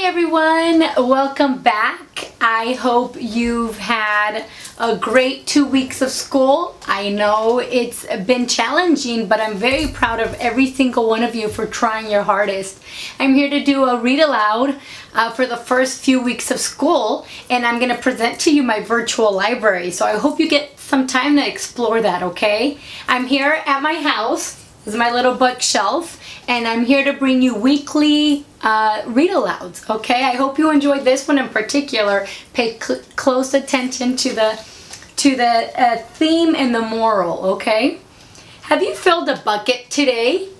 everyone, welcome back. I hope you've had a great 2 weeks of school. I know it's been challenging, but I'm very proud of every single one of you for trying your hardest. I'm here to do a read aloud for the first few weeks of school, and I'm going to present to you my virtual library. So I hope you get some time to explore that, okay? I'm here at my house. This is my little bookshelf, and I'm here to bring you weekly read-alouds, okay? I hope you enjoyed this one in particular. Pay close attention to the theme and the moral, okay? Have you filled a bucket today?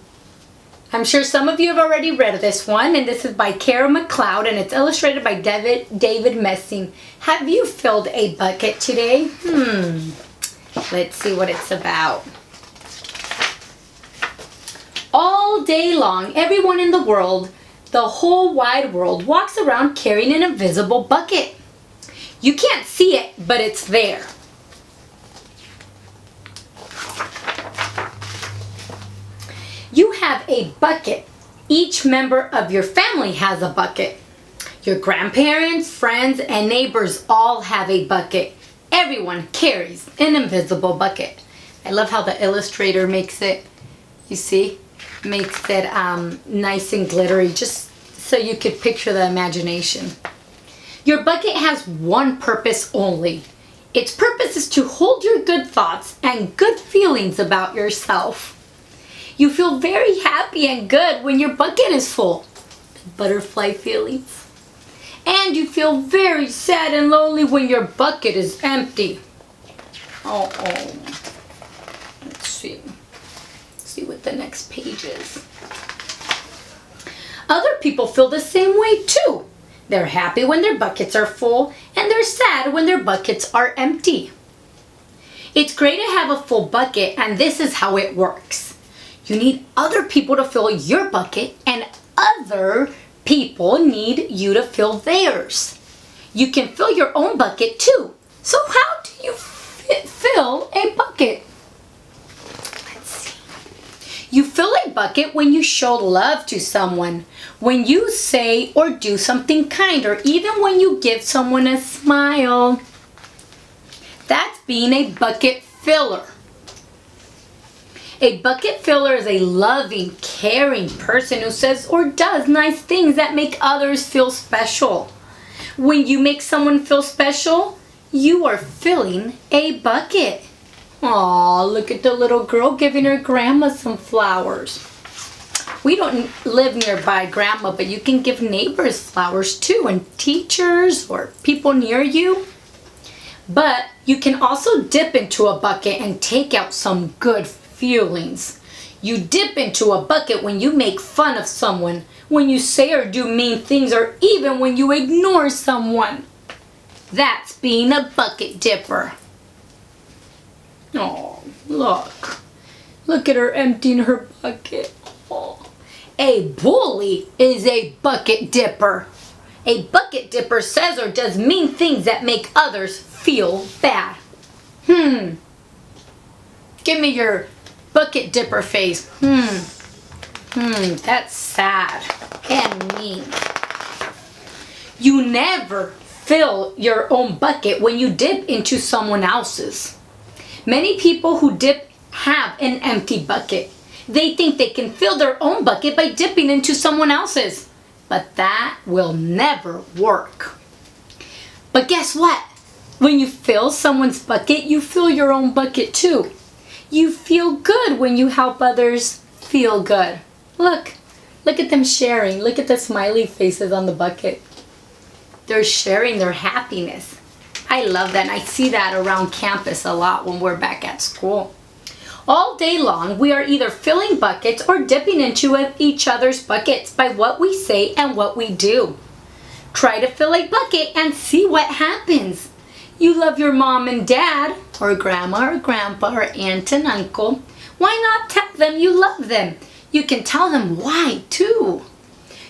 I'm sure some of you have already read this one, and this is by Carol McCloud, and it's illustrated by David Messing. Have you filled a bucket today? Let's see what it's about. All day long, everyone in the world, the whole wide world, walks around carrying an invisible bucket. You can't see it, but it's there. You have a bucket. Each member of your family has a bucket. Your grandparents, friends, and neighbors all have a bucket. Everyone carries an invisible bucket. I love how the illustrator makes it, you see? Makes it nice and glittery, just so you could picture the imagination. Your bucket has one purpose only. Its purpose is to hold your good thoughts and good feelings about yourself. You feel very happy and good when your bucket is full. Butterfly feelings. And you feel very sad and lonely when your bucket is empty. Let's see what the next page is. Other people feel the same way too. They're happy when their buckets are full, and they're sad when their buckets are empty. It's great to have a full bucket, and this is how it works. You need other people to fill your bucket, and other people need you to fill theirs. You can fill your own bucket too. So how do you fill a bucket? You fill a bucket when you show love to someone, when you say or do something kind, or even when you give someone a smile. That's being a bucket filler. A bucket filler is a loving, caring person who says or does nice things that make others feel special. When you make someone feel special, you are filling a bucket. Aw, look at the little girl giving her grandma some flowers. We don't live nearby grandma, but you can give neighbors flowers too, and teachers or people near you. But you can also dip into a bucket and take out some good feelings. You dip into a bucket when you make fun of someone, when you say or do mean things, or even when you ignore someone. That's being a bucket dipper. Oh, look at her emptying her bucket. Oh. A bully is a bucket dipper. A bucket dipper says or does mean things that make others feel bad. Give me your bucket dipper face. That's sad and mean. You never fill your own bucket when you dip into someone else's. Many people who dip have an empty bucket. They think they can fill their own bucket by dipping into someone else's. But that will never work. But guess what? When you fill someone's bucket, you fill your own bucket too. You feel good when you help others feel good. Look at them sharing. Look at the smiley faces on the bucket. They're sharing their happiness. I love that, and I see that around campus a lot when we're back at school. All day long, we are either filling buckets or dipping into each other's buckets by what we say and what we do. Try to fill a bucket and see what happens. You love your mom and dad, or grandma or grandpa, or aunt and uncle. Why not tell them you love them? You can tell them why too.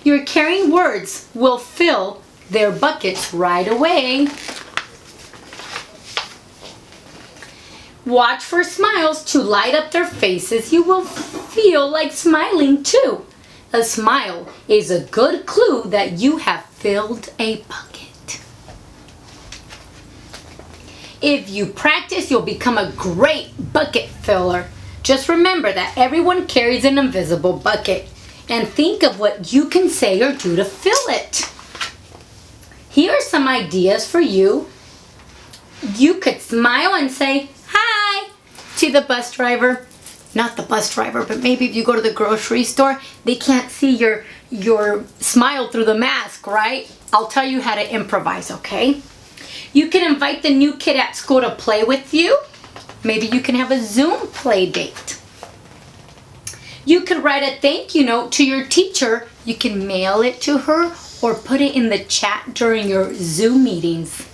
Your caring words will fill their buckets right away. Watch for smiles to light up their faces. You will feel like smiling too. A smile is a good clue that you have filled a bucket. If you practice, you'll become a great bucket filler. Just remember that everyone carries an invisible bucket, and think of what you can say or do to fill it. Here are some ideas for you. You could smile and say, "Hi," to the bus driver. Not the bus driver, but maybe if you go to the grocery store, they can't see your smile through the mask, right? I'll tell you how to improvise, okay? You can invite the new kid at school to play with you. Maybe you can have a Zoom play date. You could write a thank you note to your teacher. You can mail it to her or put it in the chat during your Zoom meetings.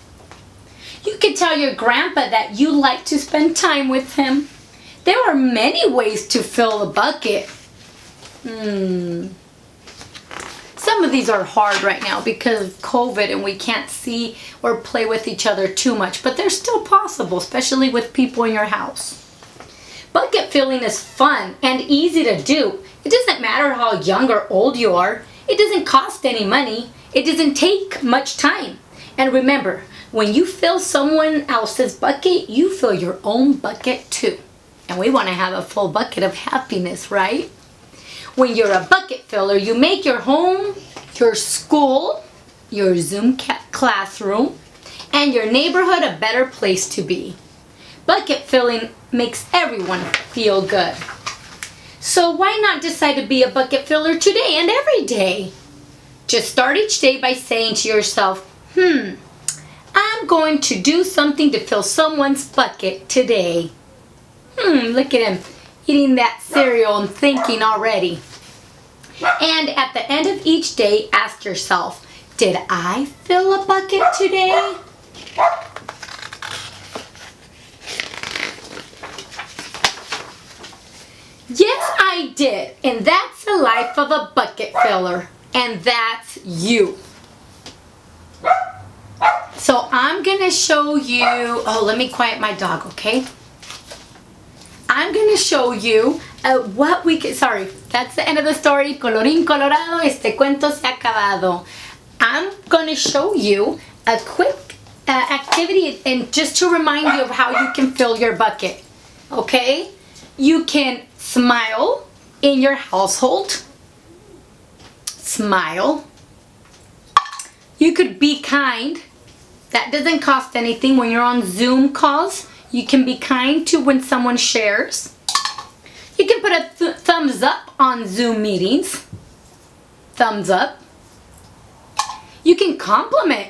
You could tell your grandpa that you like to spend time with him. There are many ways to fill a bucket. Some of these are hard right now because of COVID and we can't see or play with each other too much, but they're still possible, especially with people in your house. Bucket filling is fun and easy to do. It doesn't matter how young or old you are. It doesn't cost any money. It doesn't take much time. And remember, when you fill someone else's bucket, you fill your own bucket too. And we want to have a full bucket of happiness, right? When you're a bucket filler, you make your home, your school, your Zoom classroom, and your neighborhood a better place to be. Bucket filling makes everyone feel good. So why not decide to be a bucket filler today and every day? Just start each day by saying to yourself, I'm going to do something to fill someone's bucket today. Look at him eating that cereal and thinking already. And at the end of each day, ask yourself, did I fill a bucket today? Yes, I did. And that's the life of a bucket filler. And that's you. So I'm going to show you, let me quiet my dog, okay? I'm going to show you what we can, sorry, that's the end of the story. Colorín colorado, este cuento se ha acabado. I'm going to show you a quick activity and just to remind you of how you can fill your bucket, okay? You can smile in your household. Smile. You could be kind. That doesn't cost anything when you're on Zoom calls. You can be kind to when someone shares. You can put a thumbs up on Zoom meetings. Thumbs up. You can compliment.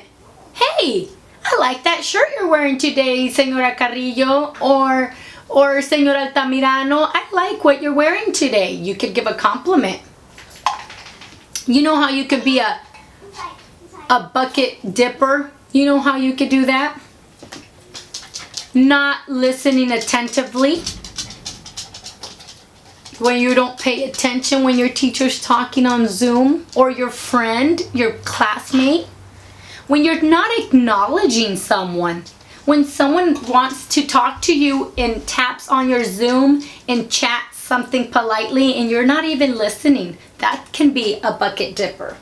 Hey, I like that shirt you're wearing today, Señora Carrillo, or Señora Altamirano. I like what you're wearing today. You could give a compliment. You know how you could be a bucket dipper? You know how you could do that? Not listening attentively. When you don't pay attention when your teacher's talking on Zoom, or your friend, your classmate. When you're not acknowledging someone. When someone wants to talk to you and taps on your Zoom and chats something politely and you're not even listening. That can be a bucket dipper.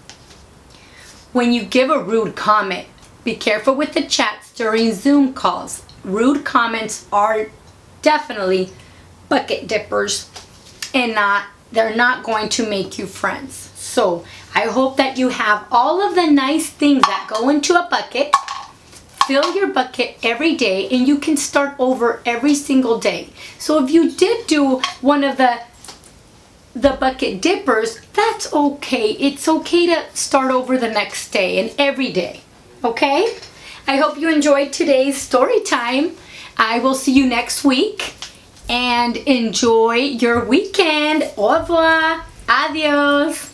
When you give a rude comment, be careful with the chats during Zoom calls. Rude comments are definitely bucket dippers and they're not going to make you friends. So I hope that you have all of the nice things that go into a bucket. Fill your bucket every day and you can start over every single day. So if you did do one of the bucket dippers, that's okay. It's okay to start over the next day and every day. Okay? I hope you enjoyed today's story time. I will see you next week and enjoy your weekend. Au revoir. Adios.